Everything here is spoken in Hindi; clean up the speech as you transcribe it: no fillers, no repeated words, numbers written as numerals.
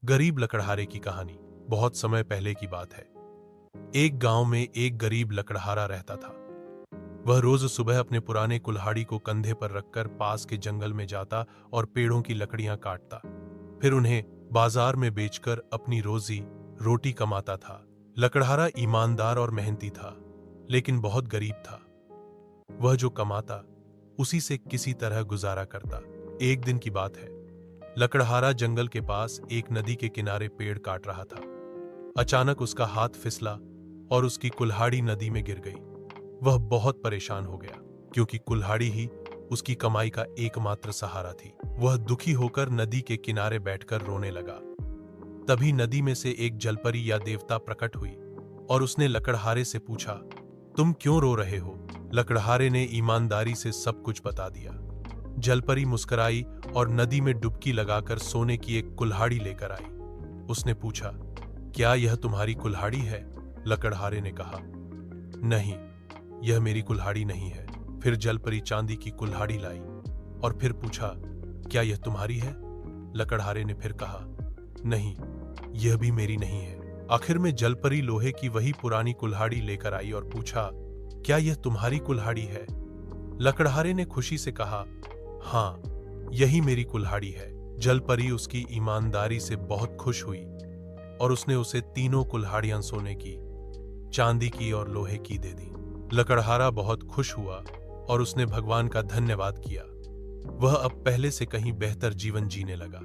गरीब लकड़हारे की कहानी। बहुत समय पहले की बात है। एक गांव में एक गरीब लकड़हारा रहता था। वह रोज सुबह अपने पुराने कुल्हाड़ी को कंधे पर रखकर पास के जंगल में जाता और पेड़ों की लकड़ियां काटता, फिर उन्हें बाजार में बेचकर अपनी रोजी रोटी कमाता था। लकड़हारा ईमानदार और मेहनती था, लेकिन बहुत गरीब था। वह जो कमाता उसी से किसी तरह गुजारा करता। एक दिन की बात है। लकड़हारा जंगल के पास एक नदी के किनारे पेड़ काट रहा था। अचानक उसका हाथ फिसला और उसकी कुल्हाड़ी नदी में गिर गई। वह बहुत परेशान हो गया, क्योंकि कुल्हाड़ी ही उसकी कमाई का एकमात्र सहारा थी। वह दुखी होकर नदी के किनारे बैठकर रोने लगा। तभी नदी में से एक जलपरी या देवता प्रकट हुई और उसने लकड़हारे से पूछा, तुम क्यों रो रहे हो? लकड़हारे ने ईमानदारी से सब कुछ बता दिया। जलपरी मुस्कुराई और नदी में डुबकी लगाकर सोने की एक कुल्हाड़ी लेकर आई। उसने पूछा, क्या यह तुम्हारी कुल्हाड़ी है? लकड़हारे ने कहा, नहीं, यह मेरी कुल्हाड़ी नहीं है। फिर जलपरी चांदी की कुल्हाड़ी लाई और फिर पूछा, क्या यह तुम्हारी है? लकड़हारे ने फिर कहा, नहीं, यह भी मेरी नहीं है। आखिर में जलपरी लोहे की वही पुरानी कुल्हाड़ी लेकर आई और पूछा, क्या यह तुम्हारी कुल्हाड़ी है? लकड़हारे ने खुशी से कहा, हाँ, यही मेरी कुल्हाड़ी है। जलपरी उसकी ईमानदारी से बहुत खुश हुई और उसने उसे तीनों कुल्हाड़ियां सोने की, चांदी की और लोहे की दे दी। लकड़हारा बहुत खुश हुआ और उसने भगवान का धन्यवाद किया। वह अब पहले से कहीं बेहतर जीवन जीने लगा।